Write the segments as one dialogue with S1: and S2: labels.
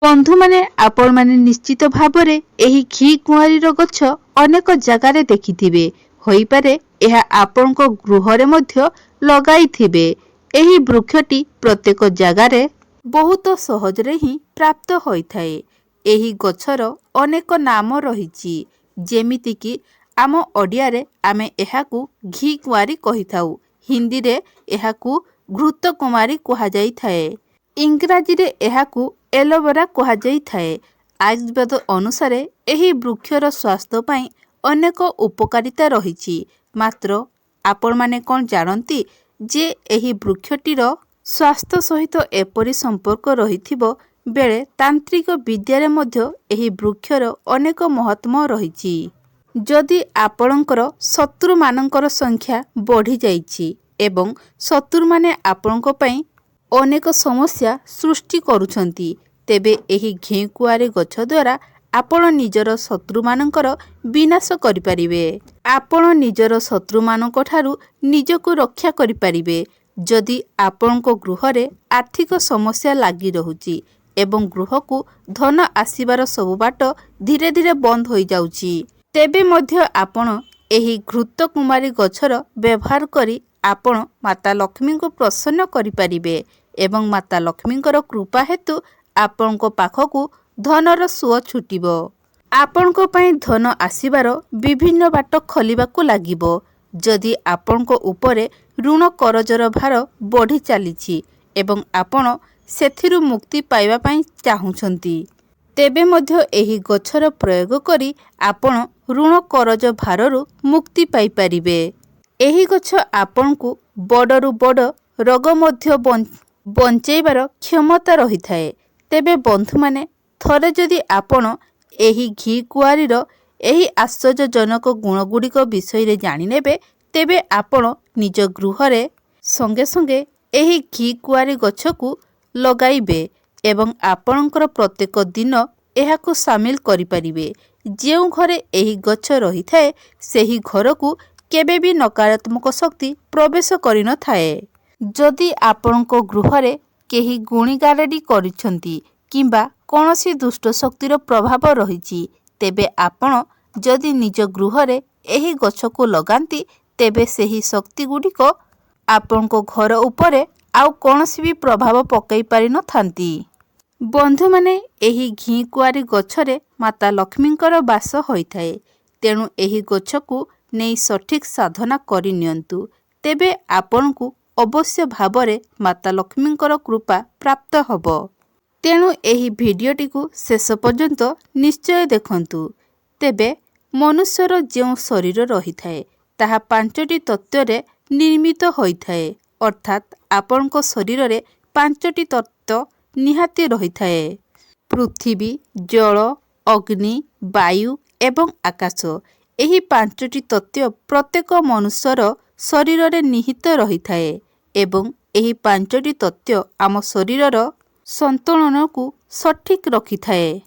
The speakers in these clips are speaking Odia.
S1: बंधु माने आपण माने निश्चित भावरे एही घी कुआरीर गछ अनेक जगार देखिथिबे होई पारे एहा आपणको गृहरे मध्य लगाइथिबे। एही वृक्षटी प्रत्येक जगारे बहुत सहजरे ही प्राप्त होइथाए। एही गछर अनेक नाम रहिछि जेमिति कि आम ओडिया रे आमे एहाकू घी कुआरी कहिथाउ, हिंदी रे एहाकू घृत कुमारी कुहा जाइथाए, इंग्राजी रे एहाकू एलोवेरा कुहा जाइथाए। आयुर्वेद अनुसार एही वृक्षर स्वास्थ्य पई अनेक उपकारिता रहिछि। मात्र आपण माने कोन जानती जे एही वृक्षटीर स्वास्थ्य सहित एपरि संपर्क रहिथिबो बेले तांत्रिक विद्यारे मध्य एही वृक्षर अनेक महत्व रहिछि। जदि आपणकर शत्रु मानकर संख्या बढ़ी जाइछि एवं शत्रु माने आपणको पई अनेक समस्या सृष्टि करुछंती, तेबे एही घी कुआरी गछ द्वारा आपण निजर शत्रु मानकर विनाश करिपारिबे। आपण निजर शत्रु मानक ठारू निजको रक्षा करिपारिबे। जदि आपणको गृहरे आर्थिक समस्या लागि रहुछि एवं गृहकु धन आसीबार सब बाट धीरे धीरे बंद होई जाउछि, तेबे मध्य आपण एही घृत कुमारी गछर व्यवहार करी आपण माता लक्ष्मी को प्रसन्न करिपारिबे एवं माता लक्ष्मीकर कृपा हेतु आपणको पाखकु धनर सुଅ छुटिबो। आपणको पई धन आसीबार विभिन्न बाट खलिबाकू लागिबो। जदि आपणको उपरे ऋण करजर भार बढ़ी चलीछि एवं आपण सेथिरु मुक्ति पाइबा पई चाहुछंती, तेबे मध्य एही गछर प्रयोग करी आपण ऋण करज भाररु मुक्ति पाई परिबे। एही गछ आपणकू बडरु बड रोग मध्य बंचेइबार क्षमता रही थाए। तेबे बंधु माने थरे जदि आपण एही घी कुआरीर एही आश्चर्यजनक गुणगुड़िक विषय रे जानि नेबे, तेबे आपण निज गृहरे संगे संगे एही घी कुआरी गछकू लगाइबे एवं आपणकर प्रत्येक दिन एहाकू सामिल करिपारिबे। जेउ घरे एही गछ रही थाए सेही घरकू केबे भी नकारात्मक शक्ति प्रवेश करि न थाए। जदि आपणको गृहरे केही गुणीगारेडी करिछंती किंबा कोनोसी दुष्ट शक्तिर प्रभाव रहिछि, तेबे आपण जदि निज गृहरे एही गछको लगांती तेबे सेही शक्ति गुडिक आपणको घर उपरे आउ कोनोसी भी प्रभाव पकई पारि न थांती। बंधु माने एही घी कुआरी गछरे माता लक्ष्मींकर वास होइथाए, तेणु एही गछकू नेई सठिक साधना करि नियंतु, तेबे आपणकू अवश्य भावरे माता लक्ष्मींकर कृपा प्राप्त हब। तेणु एही भिडियोटी को शेष पर्यंत निश्चय देखंतु। तेबे मनुष्यर जेउ शरीर रही थाए ताहा 5टी तत्वरे निर्मित होइथाए, अर्थात आपणको शरीर रे 5टी तत्व निहाती रही थाए। पृथ्वी, जल, अग्नि, वायु एवं आकाश। एही 5टी तत्व प्रत्येक मनुष्यर शरीर रे निहित रही थाए एवं एही 5टी तत्व आम शरीरर संतुलन को सठिक रखि थाए।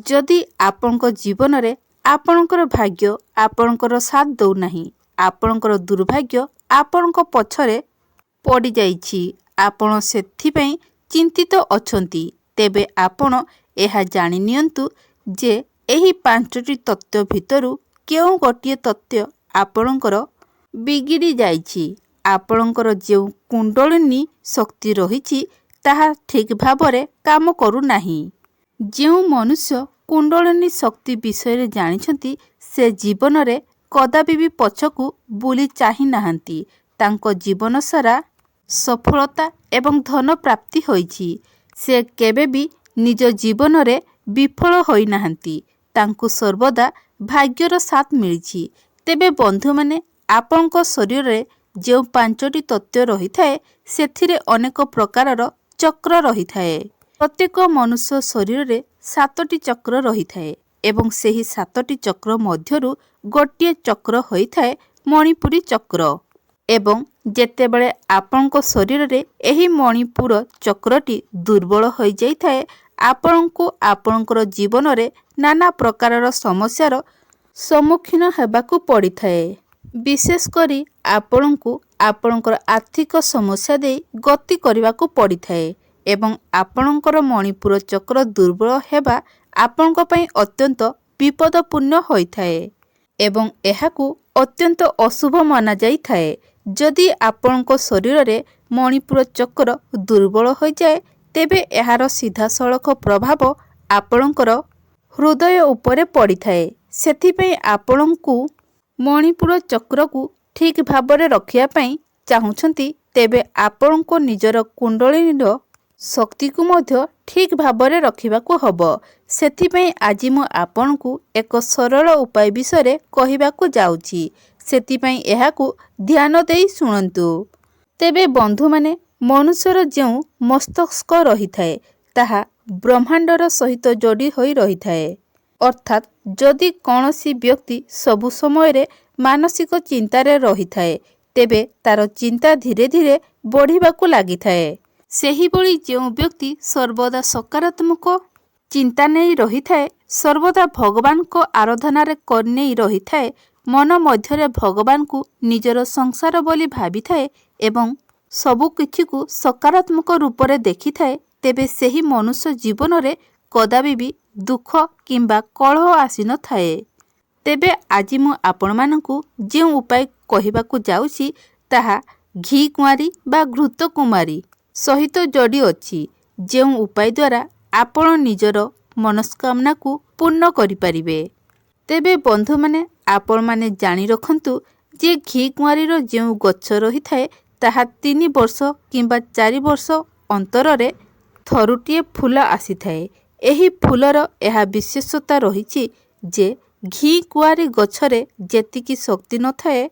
S1: जदि आपणको जीवन रे आपणकर भाग्य आपणकर साथ दौ नाही, आपणकर दुर्भाग्य आपणको पछरे पड़ी जाइछि, आपण सेथि पई चिंतित अछंती, तेबे आपण एहा जानि नियंतु जे एही 5टी तत्व भितरु केउ गोटिए तत्व आपणकर बिगिड़ी जाइछि। आपणकर जेउ कुंडलिनी शक्ति रहिछि ताहा ठीक भावरे काम करू नाही। जेउ मनुष्य कुंडलिनी शक्ति विषय जानिछंती से जीवन रे कदापि भी पछकू बुली चाहि नाहंती। तांको जीवन सारा सफलता एवं धन प्राप्ति होइछि। से केबे भी निज जीवन रे विफल होई नाहंती। तांको सर्वदा भाग्यर साथ मिलिछि। तेबे बंधु माने आपणको शरीर रे जो 5टी तत्व रही थाए सेथिरे अनेक प्रकारर चक्र रही थाए। प्रत्येक मनुष्य शरीर रे 7टी चक्र रही थाए एवं सेही 7टी चक्र मध्यरु गोटिए चक्र होई थाए मणिपुरी चक्र एवं जेतेबेले आपणको शरीर रे एही मणिपुर चक्रटी दुर्बल होई जाई थाए, आपणको आपणकर जीवन रे नाना प्रकारर समस्यार सम्मुखीन हेबाकू पड़ी थाए। विशेष करी आपणको आपणकर आर्थिक समस्या दे गति करबाकू पड़ी थाए। ଏବଂ ଆପଣଙ୍କର ମଣିପୁର ଚକ୍ର ଦୁର୍ବଳ ହେବା ଆପଣଙ୍କ ପାଇଁ ଅତ୍ୟନ୍ତ ବିପଦପୂର୍ଣ୍ଣ ହୋଇଥାଏ ଏବଂ ଏହାକୁ ଅତ୍ୟନ୍ତ ଅଶୁଭ ମନାଯାଇଥାଏ। ଯଦି ଆପଣଙ୍କ ଶରୀରରେ ମଣିପୁର ଚକ୍ର ଦୁର୍ବଳ ହୋଇଯାଏ ତେବେ ଏହାର ସିଧାସଳଖ ପ୍ରଭାବ ଆପଣଙ୍କର ହୃଦୟ ଉପରେ ପଡ଼ିଥାଏ। ସେଥିପାଇଁ ଆପଣଙ୍କୁ ମଣିପୁର ଚକ୍ରକୁ ଠିକ୍ ଭାବରେ ରଖିବା ପାଇଁ ଚାହୁଁଛନ୍ତି ତେବେ ଆପଣଙ୍କ ନିଜର କୁଣ୍ଡଳିନୀର ଶକ୍ତିକୁ ମଧ୍ୟ ଠିକ୍ ଭାବରେ ରଖିବାକୁ ହେବ। ସେଥିପାଇଁ ଆଜି ମୁଁ ଆପଣଙ୍କୁ ଏକ ସରଳ ଉପାୟ ବିଷୟରେ କହିବାକୁ ଯାଉଛି। ସେଥିପାଇଁ ଏହାକୁ ଧ୍ୟାନ ଦେଇ ଶୁଣନ୍ତୁ। ତେବେ ବନ୍ଧୁମାନେ, ମନୁଷ୍ୟର ଯେଉଁ ମସ୍ତିଷ୍କ ରହିଥାଏ ତାହା ବ୍ରହ୍ମାଣ୍ଡର ସହିତ ଯୋଡ଼ି ହୋଇ ରହିଥାଏ। ଅର୍ଥାତ୍ ଯଦି କୌଣସି ବ୍ୟକ୍ତି ସବୁ ସମୟରେ ମାନସିକ ଚିନ୍ତାରେ ରହିଥାଏ ତେବେ ତାର ଚିନ୍ତା ଧୀରେ ଧୀରେ ବଢ଼ିବାକୁ ଲାଗିଥାଏ। ସେହିଭଳି ଯେଉଁ ବ୍ୟକ୍ତି ସର୍ବଦା ସକାରାତ୍ମକ ଚିନ୍ତା ନେଇ ରହିଥାଏ, ସର୍ବଦା ଭଗବାନଙ୍କ ଆରାଧନାରେ ନେଇ ରହିଥାଏ, ମନ ମଧ୍ୟରେ ଭଗବାନଙ୍କୁ ନିଜର ସଂସାର ବୋଲି ଭାବିଥାଏ ଏବଂ ସବୁକିଛିକୁ ସକାରାତ୍ମକ ରୂପରେ ଦେଖିଥାଏ, ତେବେ ସେହି ମନୁଷ୍ୟ ଜୀବନରେ କଦାପି ବି ଦୁଃଖ କିମ୍ବା କଳହ ଆସିନଥାଏ। ତେବେ ଆଜି ମୁଁ ଆପଣମାନଙ୍କୁ ଯେଉଁ ଉପାୟ କହିବାକୁ ଯାଉଛି ତାହା ଘିକୁଆଁରୀ ବା ଘୃତକୁମାରୀ ସହିତ ଯୋଡ଼ି ଅଛି, ଯେଉଁ ଉପାୟ ଦ୍ୱାରା ଆପଣ ନିଜର ମନସ୍କାମନାକୁ ପୂର୍ଣ୍ଣ କରିପାରିବେ। ତେବେ ବନ୍ଧୁମାନେ, ଆପଣମାନେ ଜାଣି ରଖନ୍ତୁ ଯେ ଘିକୁଆଁରୀର ଯେଉଁ ଗଛ ରହିଥାଏ ତାହା 3 ବର୍ଷ କିମ୍ବା 4 ବର୍ଷ ଅନ୍ତରରେ ଥରୁଟିଏ ଫୁଲ ଆସିଥାଏ। ଏହି ଫୁଲର ଏହା ବିଶେଷତା ରହିଛି ଯେ ଘିକୁଆଁରୀ ଗଛରେ ଯେତିକି ଶକ୍ତି ନଥାଏ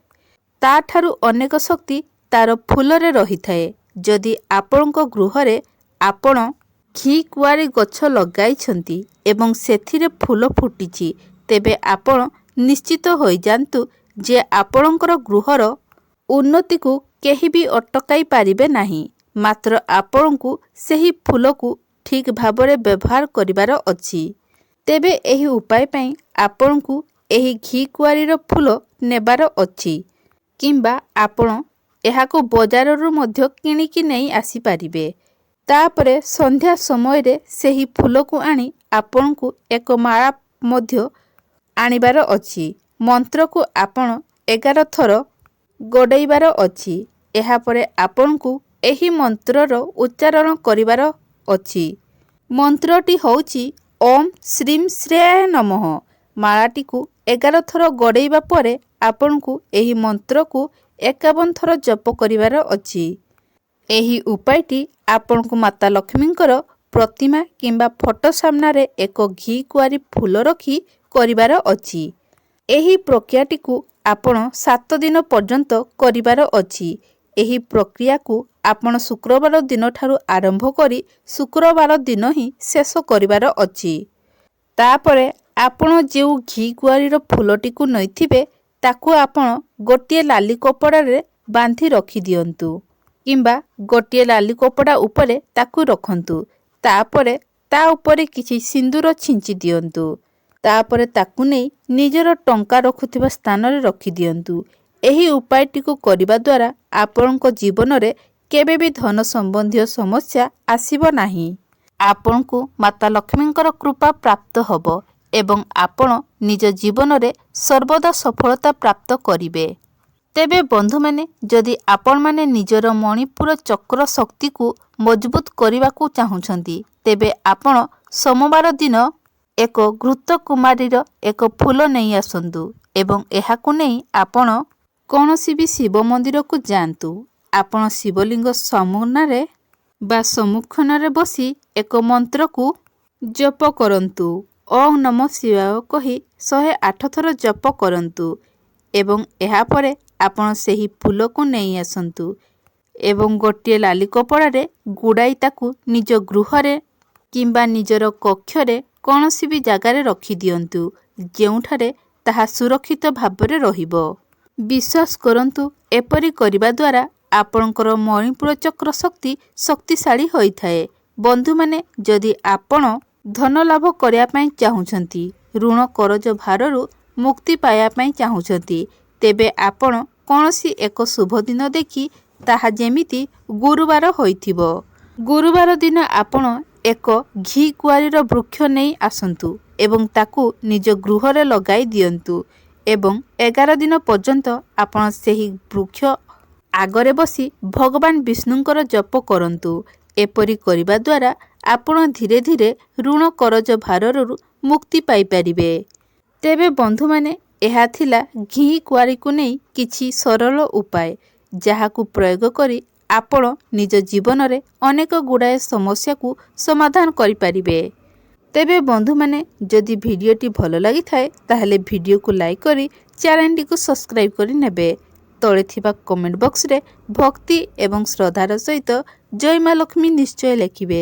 S1: ତାଠାରୁ ଅନେକ ଶକ୍ତି ତାର ଫୁଲରେ ରହିଥାଏ। ଯଦି ଆପଣଙ୍କ ଗୃହରେ ଆପଣ ଘିକୁଆଁରୀ ଗଛ ଲଗାଇଛନ୍ତି ଏବଂ ସେଥିରେ ଫୁଲ ଫୁଟିଛି ତେବେ ଆପଣ ନିଶ୍ଚିତ ହୋଇଯାଆନ୍ତୁ ଯେ ଆପଣଙ୍କର ଗୃହର ଉନ୍ନତିକୁ କେହି ବି ଅଟକାଇ ପାରିବେ ନାହିଁ। ମାତ୍ର ଆପଣଙ୍କୁ ସେହି ଫୁଲକୁ ଠିକ୍ ଭାବରେ ବ୍ୟବହାର କରିବାର ଅଛି। ତେବେ ଏହି ଉପାୟ ପାଇଁ ଆପଣଙ୍କୁ ଏହି ଘିକୁଆଁରୀର ଫୁଲ ନେବାର ଅଛି କିମ୍ବା ଆପଣ ଏହାକୁ ବଜାରରୁ ମଧ୍ୟ କିଣିକି ନେଇ ଆସିପାରିବେ। ତାପରେ ସନ୍ଧ୍ୟା ସମୟରେ ସେହି ଫୁଲକୁ ଆଣି ଆପଣଙ୍କୁ ଏକ ମାଳା ମଧ୍ୟ ଆଣିବାର ଅଛି। ମନ୍ତ୍ରକୁ ଆପଣ 11 ଥର ଗଡ଼େଇବାର ଅଛି। ଏହାପରେ ଆପଣଙ୍କୁ ଏହି ମନ୍ତ୍ରର ଉଚ୍ଚାରଣ କରିବାର ଅଛି। ମନ୍ତ୍ରଟି ହେଉଛି ଓମ୍ ଶ୍ରୀଂ ଶ୍ରେୟାୟ ନମଃ। ମାଳାଟିକୁ 11 ଥର ଗଡ଼େଇବା ପରେ ଆପଣଙ୍କୁ ଏହି ମନ୍ତ୍ରକୁ 51 ଥର ଜପ କରିବାର ଅଛି। ଏହି ଉପାୟଟି ଆପଣଙ୍କୁ ମାତା ଲକ୍ଷ୍ମୀଙ୍କର ପ୍ରତିମା କିମ୍ବା ଫଟୋ ସାମ୍ନାରେ ଏକ ଘିକୁଆଁରୀ ଫୁଲ ରଖି କରିବାର ଅଛି। ଏହି ପ୍ରକ୍ରିୟାଟିକୁ ଆପଣ 7 ଦିନ ପର୍ଯ୍ୟନ୍ତ କରିବାର ଅଛି। ଏହି ପ୍ରକ୍ରିୟାକୁ ଆପଣ ଶୁକ୍ରବାର ଦିନଠାରୁ ଆରମ୍ଭ କରି ଶୁକ୍ରବାର ଦିନ ହିଁ ଶେଷ କରିବାର ଅଛି। ତାପରେ ଆପଣ ଯେଉଁ ଘିକୁଆଁରୀର ଫୁଲଟିକୁ ନେଇଥିବେ ତାକୁ ଆପଣ ଗୋଟିଏ ଲାଲି କପଡ଼ାରେ ବାନ୍ଧି ରଖିଦିଅନ୍ତୁ କିମ୍ବା ଗୋଟିଏ ଲାଲି କପଡ଼ା ଉପରେ ତାକୁ ରଖନ୍ତୁ। ତାପରେ ତା ଉପରେ କିଛି ସିନ୍ଦୁର ଛିଞ୍ଚି ଦିଅନ୍ତୁ। ତାପରେ ତାକୁ ନେଇ ନିଜର ଟଙ୍କା ରଖୁଥିବା ସ୍ଥାନରେ ରଖିଦିଅନ୍ତୁ। ଏହି ଉପାୟଟିକୁ କରିବା ଦ୍ୱାରା ଆପଣଙ୍କ ଜୀବନରେ କେବେ ବି ଧନ ସମ୍ବନ୍ଧୀୟ ସମସ୍ୟା ଆସିବ ନାହିଁ। ଆପଣଙ୍କୁ ମାତା ଲକ୍ଷ୍ମୀଙ୍କର କୃପା ପ୍ରାପ୍ତ ହେବ ଏବଂ ଆପଣ ନିଜ ଜୀବନରେ ସର୍ବଦା ସଫଳତା ପ୍ରାପ୍ତ କରିବେ। ତେବେ ବନ୍ଧୁମାନେ, ଯଦି ଆପଣମାନେ ନିଜର ମଣିପୁର ଚକ୍ର ଶକ୍ତିକୁ ମଜବୁତ କରିବାକୁ ଚାହୁଁଛନ୍ତି ତେବେ ଆପଣ ସୋମବାର ଦିନ ଏକ ଘୃତକୁମାରୀର ଏକ ଫୁଲ ନେଇ ଆସନ୍ତୁ ଏବଂ ଏହାକୁ ନେଇ ଆପଣ କୌଣସି ବି ଶିବ ମନ୍ଦିରକୁ ଯାଆନ୍ତୁ। ଆପଣ ଶିବଲିଙ୍ଗ ସାମ୍ନାରେ ବା ସମ୍ମୁଖରେ ବସି ଏକ ମନ୍ତ୍ରକୁ ଜପ କରନ୍ତୁ। ଓଁ ନମଃ ଶିବାୟ କହି 108 ଥର ଜପ କରନ୍ତୁ ଏବଂ ଏହାପରେ ଆପଣ ସେହି ଫୁଲକୁ ନେଇ ଆସନ୍ତୁ ଏବଂ ଗୋଟିଏ ଲାଲି କପଡ଼ାରେ ଗୁଡ଼ାଇ ତାକୁ ନିଜ ଗୃହରେ କିମ୍ବା ନିଜର କକ୍ଷରେ କୌଣସି ବି ଜାଗାରେ ରଖିଦିଅନ୍ତୁ ଯେଉଁଠାରେ ତାହା ସୁରକ୍ଷିତ ଭାବରେ ରହିବ। ବିଶ୍ୱାସ କରନ୍ତୁ, ଏପରି କରିବା ଦ୍ୱାରା ଆପଣଙ୍କର ମଣିପୁର ଚକ୍ର ଶକ୍ତିଶାଳୀ ହୋଇଥାଏ। ବନ୍ଧୁମାନେ, ଯଦି ଆପଣ ଧନ ଲାଭ କରିବା ପାଇଁ ଚାହୁଁଛନ୍ତି, ଋଣ କରଜ ଭାରରୁ ମୁକ୍ତି ପାଇବା ପାଇଁ ଚାହୁଁଛନ୍ତି, ତେବେ ଆପଣ କୌଣସି ଏକ ଶୁଭ ଦିନ ଦେଖି, ତାହା ଯେମିତି ଗୁରୁବାର ହୋଇଥିବ, ଗୁରୁବାର ଦିନ ଆପଣ ଏକ ଘି କୁଆରୀର ବୃକ୍ଷ ନେଇ ଆସନ୍ତୁ ଏବଂ ତାକୁ ନିଜ ଗୃହରେ ଲଗାଇ ଦିଅନ୍ତୁ ଏବଂ 11 ଦିନ ପର୍ଯ୍ୟନ୍ତ ଆପଣ ସେହି ବୃକ୍ଷ ଆଗରେ ବସି ଭଗବାନ ବିଷ୍ଣୁଙ୍କର ଜପ କରନ୍ତୁ। ଏପରି କରିବା ଦ୍ୱାରା ଆପଣ ଧୀରେ ଧୀରେ ଋଣ କରଜ ଭାରରୁ ମୁକ୍ତି ପାଇପାରିବେ। ତେବେ ବନ୍ଧୁମାନେ, ଏହା ଥିଲା ଘି କୁଆରୀକୁ ନେଇ କିଛି ସରଳ ଉପାୟ, ଯାହାକୁ ପ୍ରୟୋଗ କରି ଆପଣ ନିଜ ଜୀବନରେ ଅନେକ ଗୁଡ଼ାଏ ସମସ୍ୟାକୁ ସମାଧାନ କରିପାରିବେ। ତେବେ ବନ୍ଧୁମାନେ, ଯଦି ଭିଡ଼ିଓଟି ଭଲ ଲାଗିଥାଏ ତାହେଲେ ଭିଡ଼ିଓକୁ ଲାଇକ୍ କରି ଚ୍ୟାନେଲଟିକୁ ସବସ୍କ୍ରାଇବ୍ କରି ନେବେ। ତଳେ ଥିବା କମେଣ୍ଟ ବକ୍ସରେ ଭକ୍ତି ଏବଂ ଶ୍ରଦ୍ଧାର ସହିତ ଜୟ ମା ଲକ୍ଷ୍ମୀ ନିଶ୍ଚୟ ଲେଖିବେ।